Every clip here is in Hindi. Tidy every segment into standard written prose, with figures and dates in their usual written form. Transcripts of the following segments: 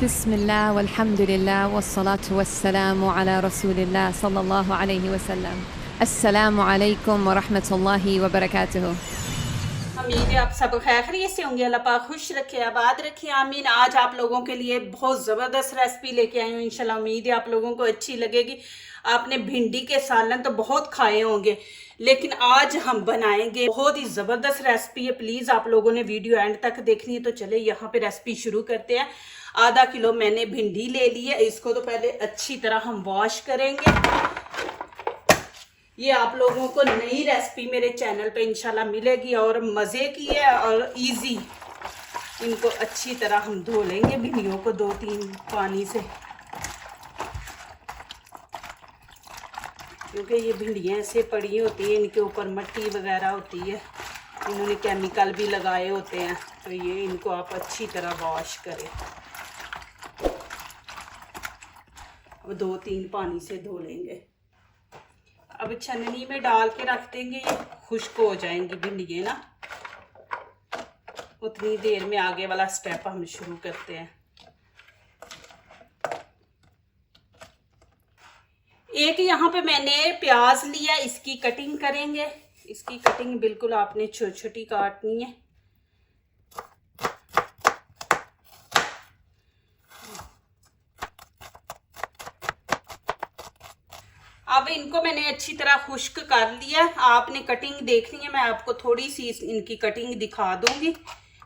बिस्मिल्लाह वल्हम्दुलिल्लाह वस्सलातु वस्सलामु अला रसूलिल्लाह सल्लल्लाहु अलैहि वसल्लम। अस्सलामु अलैकुम व रहमतुल्लाहि व बरकातुहू। उम्मीद है आप सब खैरियत से होंगे। अल्लाह पाक खुश रखे, आबाद रखे, आमीन। आज आप लोगों के लिए बहुत ज़बरदस्त रेसिपी लेके आई हूँ। इंशाल्लाह उम्मीद है आप लोगों को अच्छी लगेगी। आपने भिंडी के सालन तो बहुत खाए होंगे, लेकिन आज हम बनाएंगे बहुत ही ज़बरदस्त रेसिपी है। प्लीज़ आप लोगों ने वीडियो एंड तक देखनी है। तो चले यहाँ पे रेसिपी शुरू करते हैं। आधा किलो मैंने भिंडी ले ली है। इसको तो पहले अच्छी तरह हम वॉश करेंगे। ये आप लोगों को नई रेसिपी मेरे चैनल पे इंशाल्लाह मिलेगी और मज़े की है और इजी। इनको अच्छी तरह हम धो लेंगे भिंडियों को 2-3 पानी से, क्योंकि ये भिंडियाँ ऐसे पड़ी होती हैं, इनके ऊपर मिट्टी वगैरह होती है, इन्होंने केमिकल भी लगाए होते हैं। तो ये इनको आप अच्छी तरह वॉश करें। अब 2-3 पानी से धो लेंगे। अब छन्नी में डाल के रख देंगे, ये खुश्क हो जाएंगी भिंडियाँ ना। उतनी देर में आगे वाला स्टेप हम शुरू करते हैं। एक यहाँ पे मैंने प्याज लिया, इसकी कटिंग करेंगे। इसकी कटिंग बिल्कुल आपने छोटी छोटी काटनी है। अब इनको मैंने अच्छी तरह खुश्क कर लिया। आपने कटिंग देखनी है, मैं आपको थोड़ी सी इनकी कटिंग दिखा दूंगी।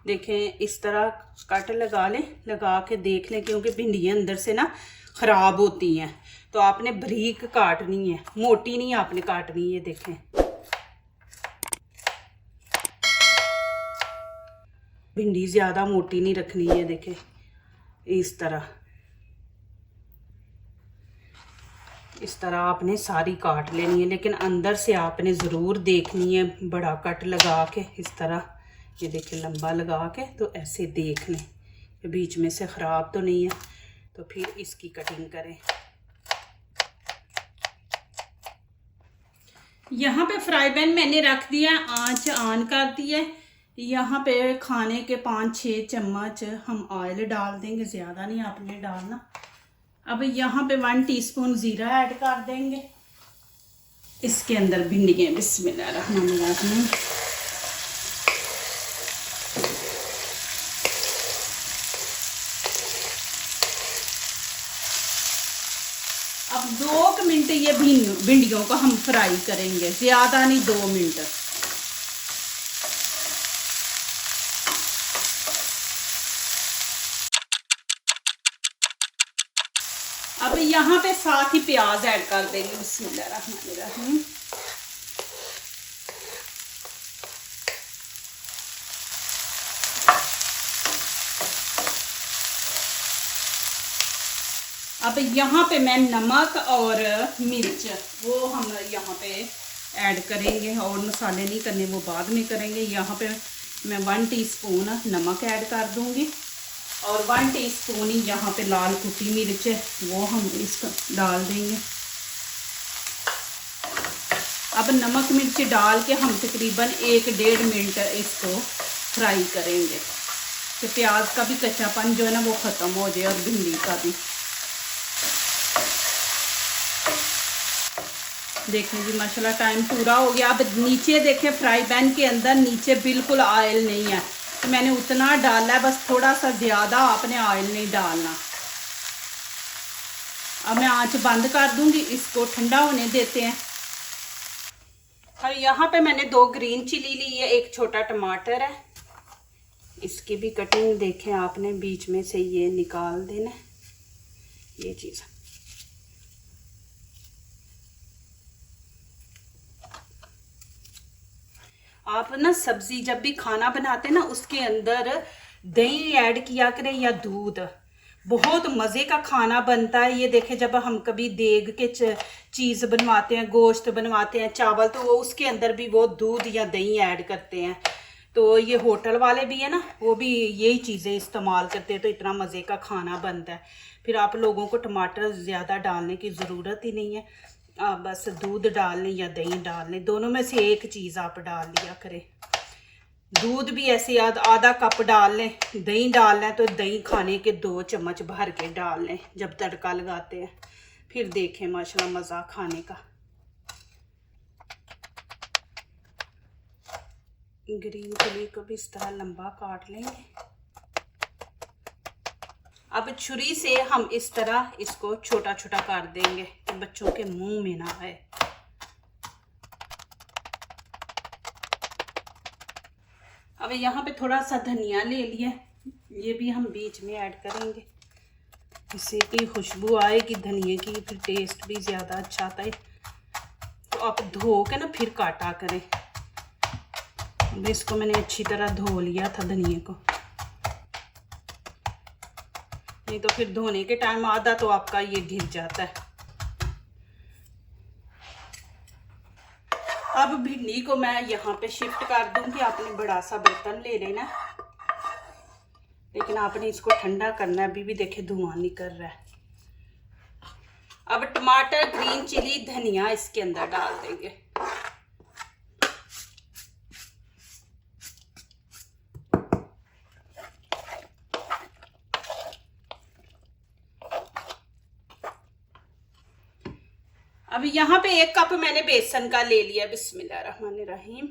देखें, इस तरह कट लगा लें, लगा के देख लें, क्योंकि भिंडियाँ अंदर से ना ख़राब होती हैं। तो आपने बारीक काटनी है, मोटी नहीं आपने काटनी है। देखें, भिंडी ज़्यादा मोटी नहीं रखनी है। देखें, इस तरह आपने सारी काट लेनी है, लेकिन अंदर से आपने ज़रूर देखनी है। बड़ा कट लगा के इस तरह, ये देखें, लंबा लगा के, तो ऐसे देख लें कि बीच में से ख़राब तो नहीं है। तो फिर इसकी कटिंग करें। यहाँ पे फ्राई पैन मैंने रख दिया, आंच ऑन कर दी है। यहाँ पे खाने के 5-6 चम्मच हम ऑयल डाल देंगे, ज़्यादा नहीं आपने डालना। अब यहाँ पे 1 टीस्पून ज़ीरा ऐड कर देंगे। इसके अंदर भिंडियाँ, बिस्मिल्लाहिर्रहमानिर्रहीम। अब 2 मिनट ये भिंडियों को हम फ्राई करेंगे, ज़्यादा नहीं, 2 मिनट। अब यहाँ पे साथ ही प्याज ऐड कर देंगे, बिस्मिल्लाहिर्रहमानिर्रहीम। अब यहाँ पे मैं नमक और मिर्च वो हम यहाँ पे ऐड करेंगे, और मसाले नहीं करने, वो बाद में करेंगे। यहाँ पे मैं 1 टीस्पून नमक ऐड कर दूँगी, और 1 टीस्पून ही यहाँ पे लाल कुटी मिर्च है, वो हम इसको डाल देंगे। अब नमक मिर्च डाल के हम तकरीबन 1-1.5 मिनट इसको फ्राई करेंगे, तो प्याज का भी कच्चापन जो है ना वो ख़त्म हो जाए, और भिंडी का भी। देखें जी, माशाल्लाह टाइम पूरा हो गया। अब नीचे देखें, फ्राई पैन के अंदर नीचे बिल्कुल ऑयल नहीं है, तो मैंने उतना डाला है, बस थोड़ा सा, ज़्यादा आपने ऑयल नहीं डालना। अब मैं आंच बंद कर दूंगी, इसको ठंडा होने देते हैं। और यहाँ पे मैंने 2 ग्रीन चिली ली है, 1 छोटा टमाटर है। इसकी भी कटिंग देखें, आपने बीच में से ये निकाल देना, ये चीज़। आप ना सब्जी जब भी खाना बनाते ना, उसके अंदर दही ऐड किया करें या दूध, बहुत मज़े का खाना बनता है। ये देखें, जब हम कभी देग के चीज़ बनवाते हैं, गोश्त बनवाते हैं, चावल, तो वो उसके अंदर भी वो दूध या दही ऐड करते हैं। तो ये होटल वाले भी है ना, वो भी यही चीज़ें इस्तेमाल करते हैं, तो इतना मज़े का खाना बनता है। फिर आप लोगों को टमाटर ज़्यादा डालने की ज़रूरत ही नहीं है, बस दूध डाल लें या दही डाल लें, दोनों में से एक चीज़ आप डाल लिया करें। दूध भी ऐसे आधा कप डाल लें, दही डाल लें तो दही खाने के 2 चम्मच भर के डाल लें जब तड़का लगाते हैं। फिर देखें माशाल्लाह मज़ा खाने का। ग्रीन चिली को भी इस तरह लंबा काट लेंगे। अब छुरी से हम इस तरह इसको छोटा छोटा कर देंगे कि बच्चों के मुंह में ना आए। अब यहाँ पे थोड़ा सा धनिया ले लिया, ये भी हम बीच में ऐड करेंगे, इससे की खुशबू आएगी धनिया की, फिर टेस्ट भी ज़्यादा अच्छा आता है। तो आप धो के ना फिर काटा करें। अब इसको मैंने अच्छी तरह धो लिया था धनिया को, नहीं तो फिर धोने के टाइम आधा तो आपका ये गिर जाता है। अब भिंडी को मैं यहाँ पे शिफ्ट कर दूंगी। आपने बड़ा सा बर्तन ले लेना, लेकिन आपने इसको ठंडा करना है। अभी भी देखे धुआं निकल रहा है। अब टमाटर, ग्रीन चिली, धनिया इसके अंदर डाल देंगे। अब यहाँ पे 1 कप मैंने बेसन का ले लिया। बिस्मिल्लाहिर्रहमानिर्रहीम।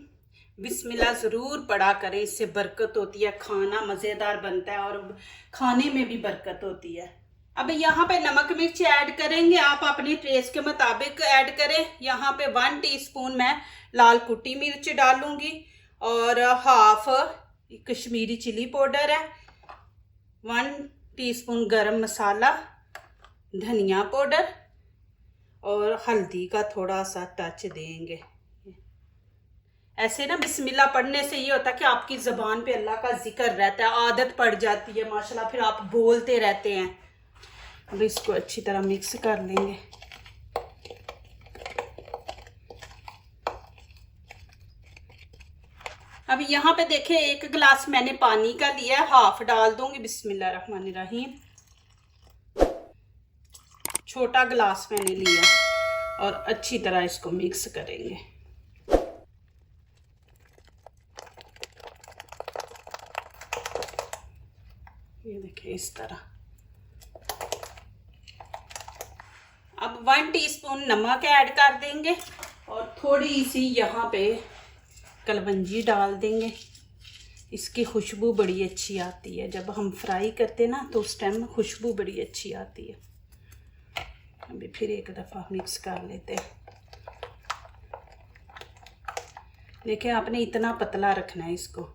बिस्मिल्लाह ज़रूर पढ़ा करें, इससे बरकत होती है, खाना मज़ेदार बनता है और खाने में भी बरकत होती है। अब यहाँ पे नमक मिर्च ऐड करेंगे, आप अपने टेस्ट के मुताबिक ऐड करें। यहाँ पे 1 टीस्पून मैं लाल कुटी मिर्च डालूंगी और हाफ कश्मीरी चिली पाउडर है, 1 टीस्पून गरम मसाला, धनिया पाउडर और हल्दी का थोड़ा सा टच देंगे। ऐसे ना बिस्मिल्लाह पढ़ने से ये होता है कि आपकी ज़बान पे अल्लाह का जिक्र रहता है, आदत पड़ जाती है माशाल्लाह, फिर आप बोलते रहते हैं। अब इसको अच्छी तरह मिक्स कर लेंगे। अब यहाँ पे देखें 1 गिलास मैंने पानी का लिया है, हाफ डाल दूंगी। बिस्मिल्लाहिर्रहमानिर्रहीम। छोटा गिलास मैंने लिया और अच्छी तरह इसको मिक्स करेंगे। ये देखिए इस तरह। अब 1 टीस्पून नमक ऐड कर देंगे और थोड़ी सी यहाँ पे कलवंजी डाल देंगे। इसकी खुशबू बड़ी अच्छी आती है, जब हम फ्राई करते ना तो उस टाइम खुशबू बड़ी अच्छी आती है। अभी फिर 1 दफ़ा मिक्स कर लेते हैं। देखिए आपने इतना पतला रखना है इसको।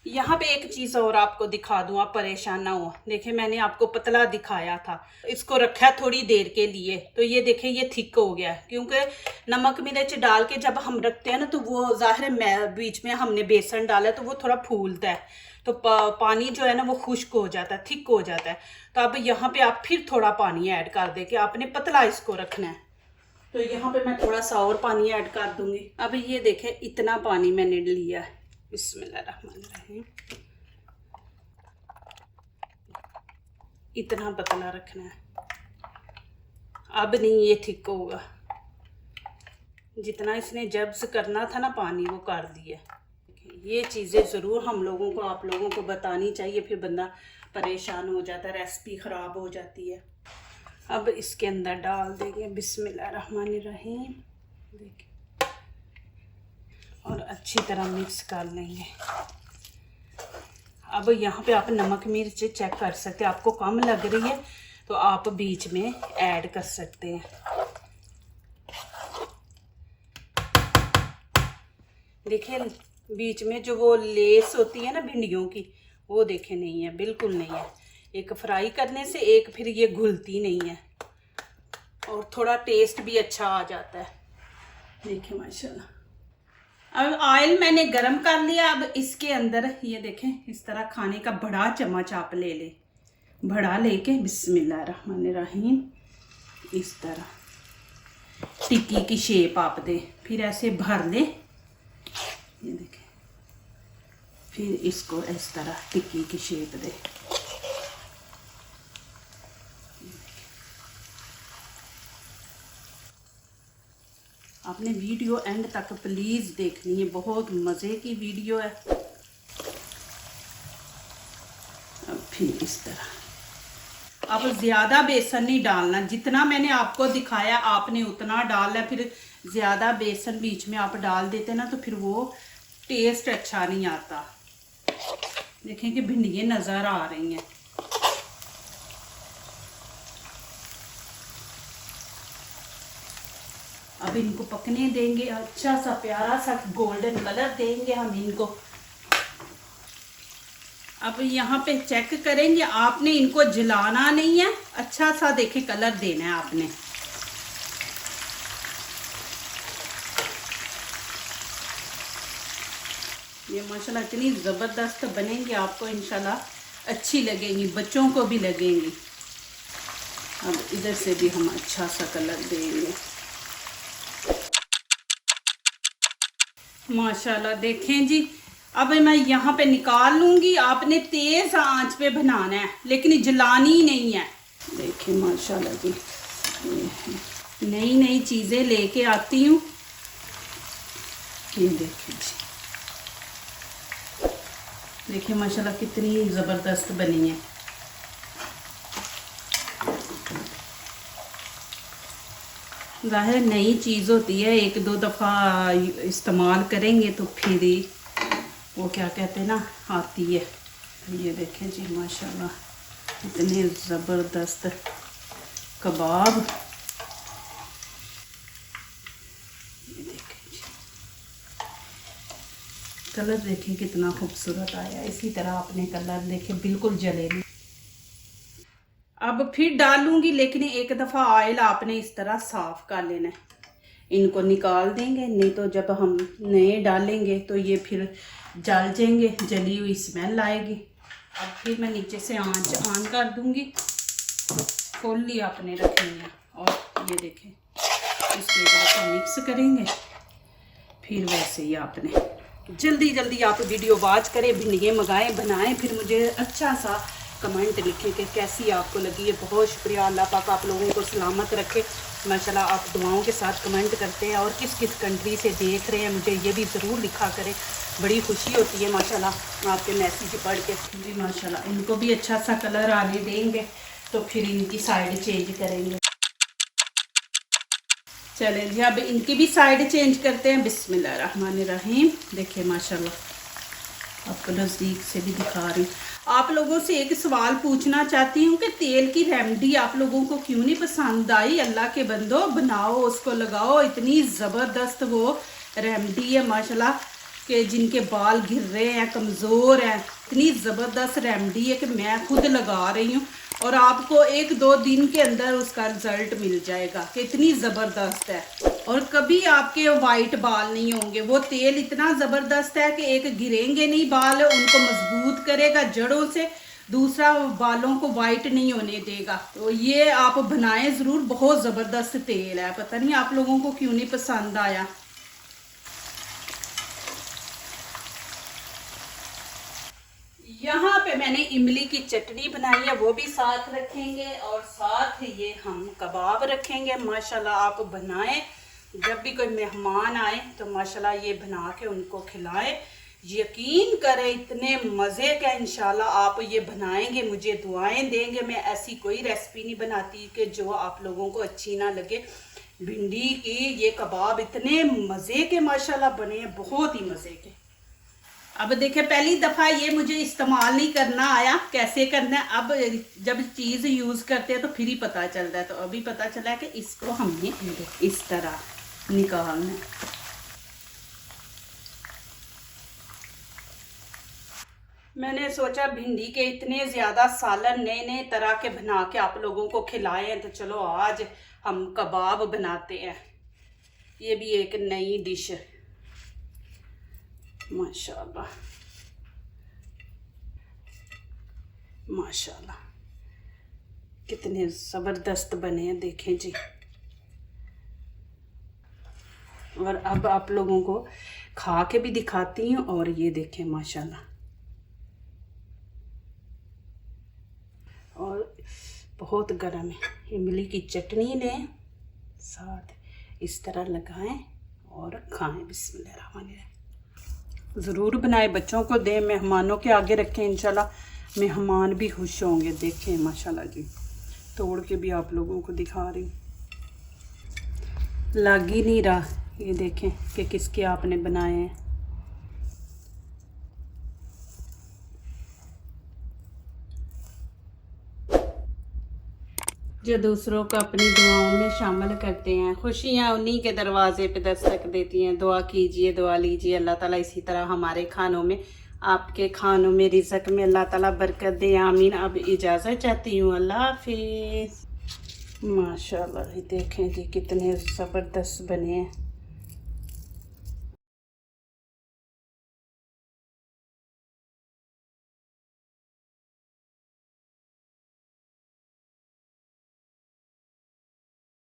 यहाँ पे एक चीज़ और आपको दिखा दूँ, आप परेशान ना हो। देखिए मैंने आपको पतला दिखाया था, इसको रखा थोड़ी देर के लिए, तो ये देखिए ये थिक हो गया, क्योंकि नमक मिर्च डाल के जब हम रखते हैं ना तो वो ज़ाहिर है बीच में हमने बेसन डाला है तो वो थोड़ा फूलता है, तो पानी जो है ना वो खुश्क हो जाता है, थिक हो जाता है। तो अब यहाँ पे आप फिर थोड़ा पानी ऐड कर दे कि आपने पतला इसको रखना है। तो यहाँ पे मैं थोड़ा सा और पानी ऐड कर दूंगी। अब ये देखें इतना पानी मैंने लिया है। बिस्मिल्लाहिर्रहमानिर्रहीम। इतना पतला रखना है, अब नहीं ये थिक होगा। जितना इसने जब्स करना था ना पानी वो कर दिया। ये चीज़ें ज़रूर हम लोगों को, आप लोगों को बतानी चाहिए, फिर बंदा परेशान हो जाता है, रेसिपी ख़राब हो जाती है। अब इसके अंदर डाल देंगे बिस्मिल्लाहिर्रहमानिर्रहीम। देखिए और अच्छी तरह मिक्स कर लेंगे। अब यहाँ पे आप नमक मिर्च चेक कर सकते हैं, आपको कम लग रही है तो आप बीच में ऐड कर सकते हैं। देखिए बीच में जो वो लेस होती है ना भिंडियों की, वो देखे नहीं है, बिल्कुल नहीं है। एक फ्राई करने से एक फिर ये घुलती नहीं है और थोड़ा टेस्ट भी अच्छा आ जाता है। देखिए माशाल्लाह। अब ऑयल मैंने गरम कर लिया। अब इसके अंदर ये देखें इस तरह खाने का बड़ा चम्मच आप ले लें, बड़ा लेके बिस्मिल्लाहिर्रहमानिर्रहीम इस तरह टिक्की की शेप आप दे, फिर ऐसे भर ले। ये देखें, फिर इसको इस तरह टिक्की की शेप दे। आपने वीडियो एंड तक प्लीज़ देखनी है, बहुत मज़े की वीडियो है। अब फिर इस तरह अब ज़्यादा बेसन नहीं डालना, जितना मैंने आपको दिखाया आपने उतना डालना। फिर ज़्यादा बेसन बीच में आप डाल देते ना तो फिर वो टेस्ट अच्छा नहीं आता। देखें कि भिंडियाँ नज़र आ रही हैं। अब इनको पकने देंगे, अच्छा सा प्यारा सा गोल्डन कलर देंगे हम इनको। अब यहाँ पे चेक करेंगे, आपने इनको जलाना नहीं है, अच्छा सा देखे कलर देना है आपने। ये माशाल्लाह इतनी ज़बरदस्त बनेंगे, आपको इंशाल्लाह अच्छी लगेंगी, बच्चों को भी लगेंगी। अब इधर से भी हम अच्छा सा कलर देंगे। माशाल्लाह देखें जी। अब मैं यहाँ पे निकाल लूँगी, आपने तेज़ आंच पे बनाना है लेकिन जलानी नहीं है। देखें माशाल्लाह जी, नई नई चीज़ें लेके आती हूँ। ये देखें जी, देखिए माशाल्लाह कितनी ज़बरदस्त बनी है। ज़ाहिर नई चीज़ होती है, एक दो दफ़ा इस्तेमाल करेंगे तो फिर ही वो क्या कहते हैं ना आती है। ये देखें जी माशाल्लाह इतने ज़बरदस्त कबाब। ये देखें जी, कलर देखें कितना खूबसूरत आया। इसी तरह आपने कलर देखें बिल्कुल जले नहीं। अब फिर डालूंगी लेकिन एक दफ़ा ऑयल आपने इस तरह साफ़ कर लेना है। इनको निकाल देंगे, नहीं तो जब हम नए डालेंगे तो ये फिर जल जाएंगे, जली हुई स्मेल आएगी। अब फिर मैं नीचे से आंच ऑन कर दूंगी, फुल्ली आपने रखनी है। और ये देखें इसको एक दफ़ा मिक्स करेंगे, फिर वैसे ही आपने जल्दी जल्दी आप वीडियो वॉच करें, भिंडियाँ मंगाएं, बनाएं, फिर मुझे अच्छा सा कमेंट लिखें कि कैसी आपको लगी है। बहुत शुक्रिया, अल्लाह पाक आप लोगों को सलामत रखे। माशाल्लाह आप दुआओं के साथ कमेंट करते हैं और किस किस कंट्री से देख रहे हैं मुझे ये भी ज़रूर लिखा करें, बड़ी खुशी होती है माशाल्लाह आपके मैसेज पढ़ के जी। माशाल्लाह इनको भी अच्छा सा कलर आने देंगे तो फिर इनकी साइड चेंज करेंगे। चलें जी, अब इनकी भी साइड चेंज करते हैं। बिस्मिल्लाहिर्रहमानिर्रहीम। देखिए माशाल्लाह आपको नज़दीक से भी दिखा रही। आप लोगों से एक सवाल पूछना चाहती हूँ कि तेल की रेमेडी आप लोगों को क्यों नहीं पसंद आई? अल्लाह के बंदो बनाओ, उसको लगाओ, इतनी ज़बरदस्त वो रेमेडी है माशाल्लाह कि जिनके बाल गिर रहे हैं, कमज़ोर हैं, इतनी ज़बरदस्त रेमेडी है कि मैं खुद लगा रही हूँ और आपको एक दो दिन के अंदर उसका रिज़ल्ट मिल जाएगा कि इतनी ज़बरदस्त है। और कभी आपके वाइट बाल नहीं होंगे, वो तेल इतना ज़बरदस्त है कि एक गिरेंगे नहीं बाल, उनको मजबूत करेगा जड़ों से, दूसरा बालों को वाइट नहीं होने देगा। तो ये आप बनाएं ज़रूर, बहुत ज़बरदस्त तेल है। पता नहीं आप लोगों को क्यों नहीं पसंद आया। यहाँ पे मैंने इमली की चटनी बनाई है, वो भी साथ रखेंगे और साथ ये हम कबाब रखेंगे। माशाल्लाह आप बनाएं, जब भी कोई मेहमान आए तो माशाल्लाह ये बना के उनको खिलाएं। यकीन करें इतने मज़े का इंशाल्लाह आप ये बनाएंगे, मुझे दुआएं देंगे। मैं ऐसी कोई रेसिपी नहीं बनाती कि जो आप लोगों को अच्छी ना लगे। भिंडी की ये कबाब इतने मज़े के माशाल्लाह बने हैं, बहुत ही मज़े के। अब देखिए पहली दफ़ा ये मुझे इस्तेमाल नहीं करना आया, कैसे करना है। अब जब चीज़ यूज़ करते हैं तो फिर ही पता चलता है। तो अभी पता चला है कि इसको हमने इस तरह निकालना है। मैंने सोचा भिंडी के इतने ज़्यादा सालन नए नए तरह के बना के आप लोगों को खिलाए हैं, तो चलो आज हम कबाब बनाते हैं। ये भी एक नई डिश है माशाल्लाह माशाल्लाह, कितने ज़बरदस्त बने हैं देखें जी। और अब आप लोगों को खा के भी दिखाती हूँ। और ये देखें माशाल्लाह, और बहुत गर्म है। इमली की चटनी लें, साथ इस तरह लगाएं और खाएं। बिस्मिल्लाहिर्रहमानिर्रहीम। ज़रूर बनाए, बच्चों को दें, मेहमानों के आगे रखें, इंशाल्लाह मेहमान भी खुश होंगे। देखें माशाल्लाह जी, तोड़ के भी आप लोगों को दिखा रही, लग ही नहीं रहा। ये देखें कि किसके आपने बनाए हैं। जो दूसरों को अपनी दुआओं में शामिल करते हैं, खुशियाँ उन्हीं के दरवाजे पे दस्तक देती हैं। दुआ कीजिए, दुआ लीजिए, अल्लाह ताला इसी तरह हमारे खानों में, आपके खानों में, रिज़्क़ में अल्लाह ताला बरकत दे, आमीन। अब इजाज़त चाहती हूँ, अल्लाह हाफिज़। माशाल्लाह, देखें जी कितने ज़बरदस्त बने हैं।